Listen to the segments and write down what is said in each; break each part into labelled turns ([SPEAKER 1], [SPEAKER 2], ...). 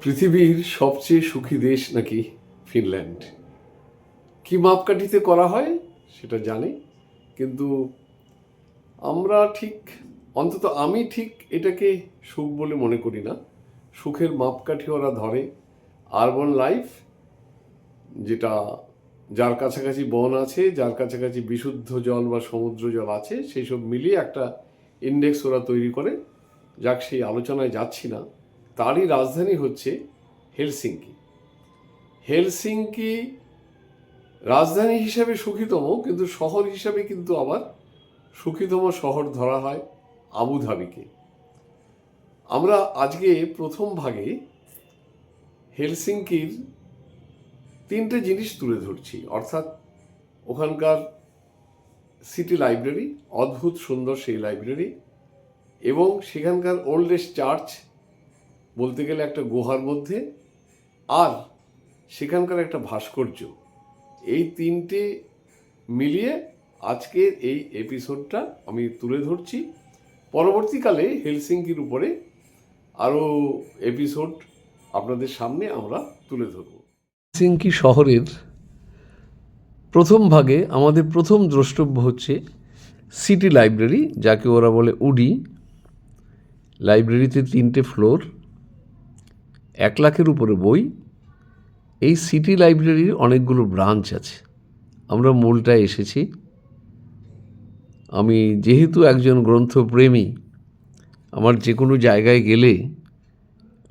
[SPEAKER 1] পৃথিবীর সবচেয়ে সুখী দেশ নাকি ফিনল্যান্ড। কি মাপকাঠিতে করা হয় সেটা জানি, কিন্তু আমরা ঠিক, অন্তত আমি ঠিক এটাকে সুখ বলে মনে করি না। সুখের মাপকাঠি ওরা ধরে আরবান লাইফ, যেটা যার কাছাকাছি বন আছে, যার কাছাকাছি বিশুদ্ধ জল বা সমুদ্র জল আছে, সেই সব মিলিয়ে একটা ইন্ডেক্স ওরা তৈরি করে। যাক, সেই আলোচনায় যাচ্ছি না। তারই রাজধানী হচ্ছে হেলসিঙ্কি। হেলসিঙ্কি রাজধানী হিসাবে সুখীতম, কিন্তু শহর হিসাবে কিন্তু আবার সুখীতম শহর ধরা হয় আবুধাবিকে। আমরা আজকে প্রথম ভাগে হেলসিঙ্কির তিনটে জিনিস তুলে ধরছি, অর্থাৎ ওখানকার সিটি লাইব্রেরি, অদ্ভুত সুন্দর সেই লাইব্রেরি, এবং সেখানকার ওল্ডেস্ট চার্চ, বলতে গেলে একটা গুহার মধ্যে, আর সেখানকার একটা ভাস্কর্য। এই তিনটে মিলিয়ে আজকের এই এপিসোডটা আমি তুলে ধরছি। পরবর্তীকালে হেলসিঙ্কির উপরে আরও এপিসোড আপনাদের সামনে আমরা তুলে ধরব। হেলসিঙ্কি শহরের প্রথম ভাগে আমাদের প্রথম দ্রষ্টব্য হচ্ছে সিটি লাইব্রেরি, যাকে ওরা বলে উডি। লাইব্রেরিতে 3টে ফ্লোর, 1 লাখের উপরে বই। এই সিটি লাইব্রেরির অনেকগুলো ব্রাঞ্চ আছে। আমরা মূলটায় এসেছি। আমি যেহেতু একজন গ্রন্থপ্রেমী, আমার যে কোনো জায়গায় গেলে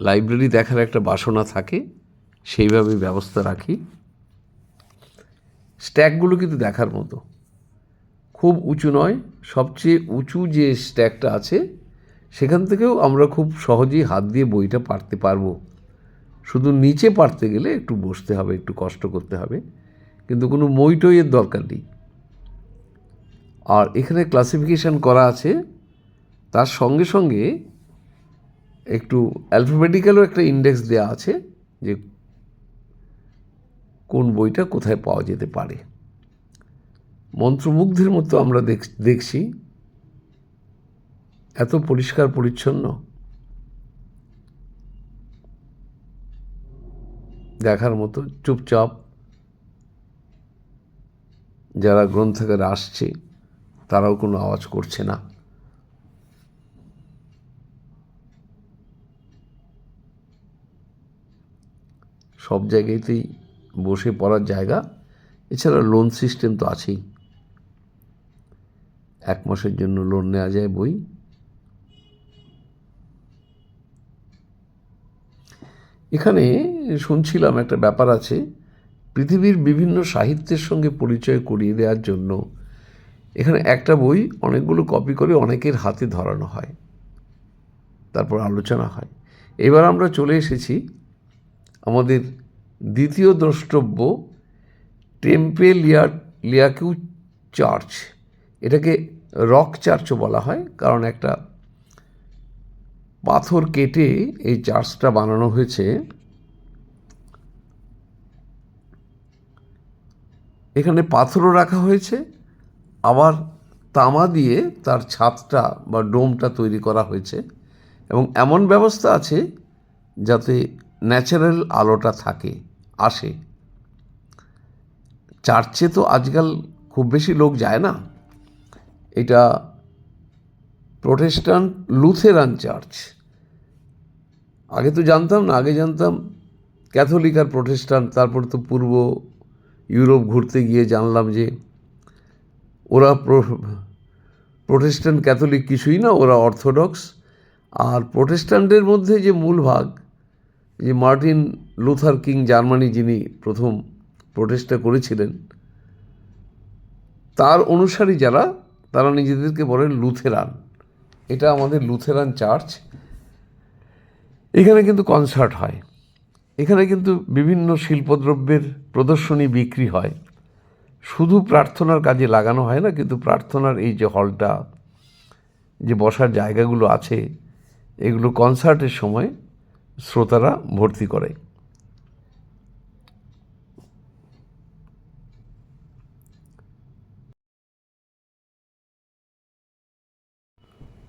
[SPEAKER 1] লাইব্রেরি দেখার একটা বাসনা থাকে, সেইভাবে ব্যবস্থা রাখি। স্ট্যাকগুলো কিন্তু দেখার মতো, খুব উঁচু নয়। সবচেয়ে উঁচু যে স্ট্যাকটা আছে সেখান থেকেও আমরা খুব সহজেই হাত দিয়ে বইটা পারতে পারবো। শুধু নিচে পারতে গেলে একটু বসতে হবে, একটু কষ্ট করতে হবে, কিন্তু কোনো মই-টইয়ের দরকার নেই। আর এখানে ক্লাসিফিকেশন করা আছে, তার সঙ্গে সঙ্গে একটু অ্যালফাবেটিক্যালও একটা ইন্ডেক্স দেওয়া আছে, যে কোন বইটা কোথায় পাওয়া যেতে পারে। মন্ত্রমুগ্ধের মতো আমরা দেখছি, এত পরিষ্কার পরিচ্ছন্ন, দেখার মতো। চুপচাপ যারা গ্রন্থাগারে আসছে তারাও কোনো আওয়াজ করছে না। সব জায়গাতেই বসে পড়ার জায়গা। এছাড়া লোন সিস্টেম তো আছেই, 1 মাসের জন্য লোন নেওয়া যায় বই। এখানে শুনছিলাম একটা ব্যাপার আছে, পৃথিবীর বিভিন্ন সাহিত্যের সঙ্গে পরিচয় করিয়ে দেওয়ার জন্য এখানে একটা বই অনেকগুলো কপি করে অনেকের হাতে ধরানো হয়, তারপর আলোচনা হয়। এবার আমরা চলে এসেছি আমাদের দ্বিতীয় দ্রষ্টব্য, টেম্পে লিয়াকিউ চার্চ। এটাকে রক চার্চও বলা হয়, কারণ একটা পাথর কেটে এই চার্চটা বানানো হয়েছে। এখানে পাথরও রাখা হয়েছে, আবার তামা দিয়ে তার ছাদটা বা ডোমটা তৈরি করা হয়েছে, এবং এমন ব্যবস্থা আছে যাতে ন্যাচারাল আলোটা আসে। চার্চে তো আজকাল খুব বেশি লোক যায় না। এটা প্রোটেস্ট্যান্ট লুথেরান চার্চ। আগে তো জানতাম না, আগে জানতাম ক্যাথলিক আর প্রোটেস্ট্যান্ট। তারপর তো পূর্ব ইউরোপ ঘুরতে গিয়ে জানলাম যে ওরা প্রোটেস্ট্যান্ট ক্যাথলিক কিছুই না, ওরা অর্থোডক্স। আর প্রোটেস্ট্যান্টের মধ্যে যে মূল ভাগ, যে মার্টিন লুথার কিং, জার্মানি, যিনি প্রথম প্রোটেস্টটা করেছিলেন, তার অনুসারী যারা, তারা নিজেদেরকে বলেন লুথেরান। এটা আমাদের লুথেরান চার্চ। এখানে কিন্তু কনসার্ট হয়, এখানে কিন্তু বিভিন্ন শিল্পদ্রব্যের প্রদর্শনী বিক্রি হয়। শুধু প্রার্থনার কাজে লাগানো হয় না, কিন্তু প্রার্থনার এই যে হলটা, যে বসার জায়গাগুলো আছে, এগুলো কনসার্টের সময় শ্রোতারা ভর্তি করে।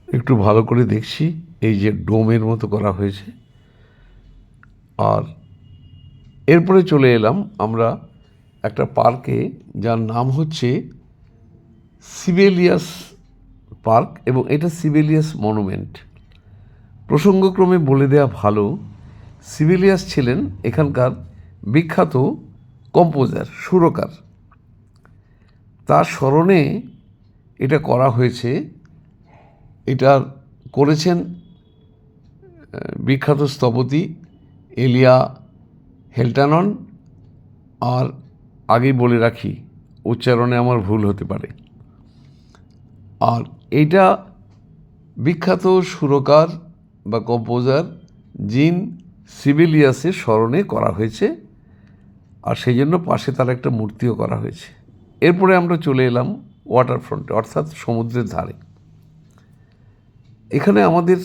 [SPEAKER 1] একটু ভালো করে দেখছি, এই যে ডোমের মতো করা হয়েছে, আর এরপরে চলে এলাম আমরা একটা পার্কে, যার নাম হচ্ছে সিবেলিয়াস পার্ক, এবং এটা সিবেলিয়াস মনুমেন্ট। প্রসঙ্গক্রমে বলে দেওয়া ভালো, সিবেলিয়াস ছিলেন এখানকার বিখ্যাত কম্পোজার, সুরকার। তার স্মরণে এটা করা হয়েছে। এটা করেছেন বিখ্যাত স্থপতি এলিয়া হেল্টানন। আর আগেই বলে রাখি, উচ্চারণে আমার ভুল হতে পারে। আর এইটা বিখ্যাত সুরকার বা কম্পোজার জিন সিবেলিয়াসের স্মরণে করা হয়েছে, আর সেই জন্য পাশে তার একটা মূর্তিও করা হয়েছে। এরপরে আমরা চলে এলাম ওয়াটার ফ্রন্টে, অর্থাৎ সমুদ্রের ধারে। এখানে আমাদের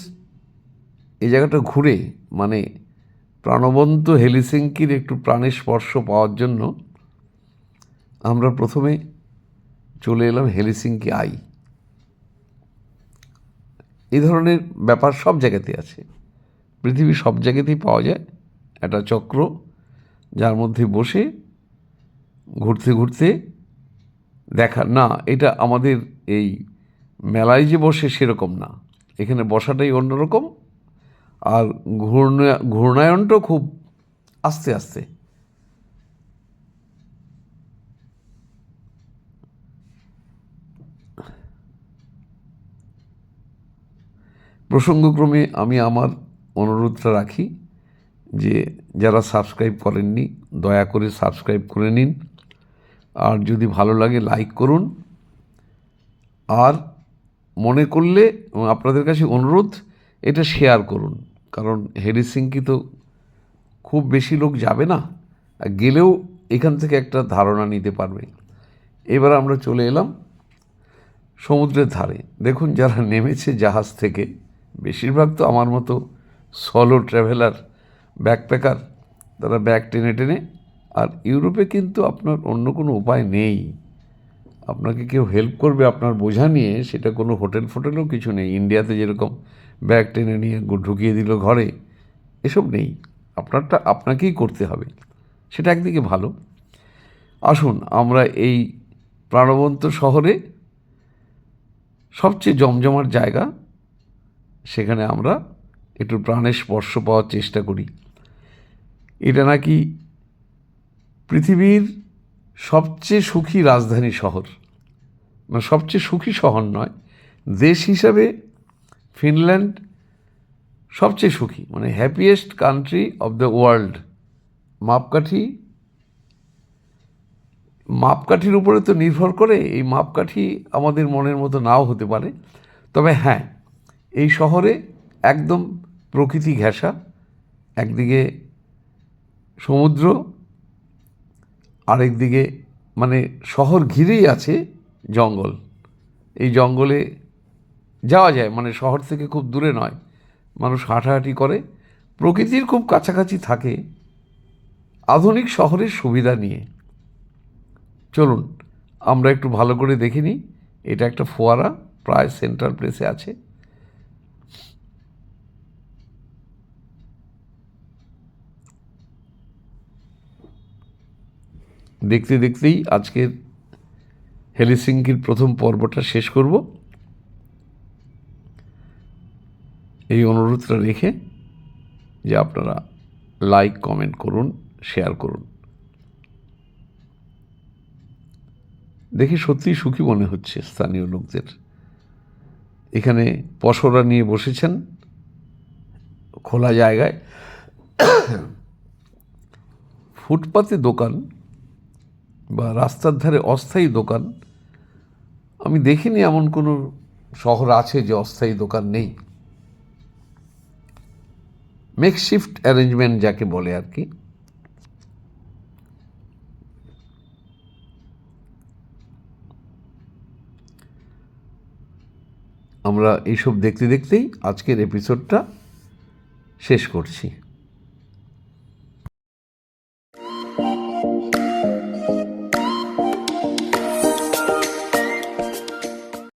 [SPEAKER 1] এই জায়গাটা ঘুরে মানে প্রাণবন্ত হেলসিঙ্কির একটু প্রাণের স্পর্শ পাওয়ার জন্য আমরা প্রথমে চলে এলাম হেলসিঙ্কি আই। এই ধরনের ব্যাপার সব জায়গাতে আছে, পৃথিবীর সব জায়গাতেই পাওয়া যায় একটা চক্র, যার মধ্যে বসে ঘুরতে ঘুরতে দেখা। না, এটা আমাদের এই মেলায় যে বসে সেরকম না, এখানে বসাটাই অন্যরকম, আর ঘূর্ণায়নটাও খুব আস্তে আস্তে। প্রসঙ্গক্রমে আমি আমার অনুরোধটা রাখি যে যারা সাবস্ক্রাইব করেননি দয়া করে সাবস্ক্রাইব করে নিন, আর যদি ভালো লাগে লাইক করুন, আর মনে করলে আপনাদের কাছে অনুরোধ এটা শেয়ার করুন, কারণ হেলসিঙ্কি তো খুব বেশি লোক যাবে না, আর গেলেও এখান থেকে একটা ধারণা নিতে পারবে। এবার আমরা চলে এলাম সমুদ্রের ধারে। দেখুন, যারা নেমেছে জাহাজ থেকে বেশিরভাগ তো আমার মতো সলো ট্রাভেলার, ব্যাকপ্যাকার, তারা ব্যাগ টেনে টেনে। আর ইউরোপে কিন্তু আপনার অন্য কোনো উপায় নেই, আপনাকে কেউ হেল্প করবে আপনার বোঝা নিয়ে, সেটা কোনো হোটেল ফোটেলও কিছু নেই। ইন্ডিয়াতে যেরকম ব্যাগ টেনে নিয়ে ঢুকিয়ে দিল ঘরে, এসব নেই, আপনারটা আপনাকেই করতে হবে। সেটা একদিকে ভালো। আসুন আমরা এই প্রাণবন্ত শহরে সবচেয়ে জমজমাট জায়গা, সেখানে আমরা একটু প্রাণের স্পর্শ পাওয়ার চেষ্টা করি। এটা নাকি পৃথিবীর সবচেয়ে সুখী রাজধানী শহর, মানে সবচেয়ে সুখী শহর নয়, দেশ হিসাবে ফিনল্যান্ড সবচেয়ে সুখী, মানে happiest country of the world. মাপকাঠির উপরে তো নির্ভর করে, এই মাপকাঠি আমাদের মনের মতো নাও হতে পারে। তবে হ্যাঁ, এই শহরে একদম প্রকৃতি ঘেঁষা, একদিকে সমুদ্র, আরেকদিকে মানে শহর ঘিরেই আছে জঙ্গল। এই জঙ্গলে যাওয়া যায়, মানে শহর থেকে খুব দূরে নয়, মানুষ হাঁটাহাঁটি করে, প্রকৃতির খুব কাছাকাছি থাকে আধুনিক শহরের সুবিধা নিয়ে। চলুন আমরা একটু ভালো করে দেখে নিই। এটা একটা ফোয়ারা, প্রায় সেন্ট্রাল প্লেসে আছে। দেখতে দেখতেই আজকের হেলসিঙ্কির প্রথম পর্বটা শেষ করব, এই অনুরোধটা রেখে যে আপনারা লাইক, কমেন্ট করুন, শেয়ার করুন। দেখে সত্যিই সুখী মনে হচ্ছে স্থানীয় লোকদের। এখানে পসরা নিয়ে বসেছেন খোলা জায়গায়, ফুটপাতে দোকান বা রাস্তার ধারে অস্থায়ী দোকান আমি দেখিনি। এমন কোনো শহর আছে যে অস্থায়ী দোকান নেই? মেকশিফট অ্যারেঞ্জমেন্ট যাকে বলে আর কি। আমরা এইসব দেখতে দেখতেই আজকের এপিসোডটা শেষ করছি।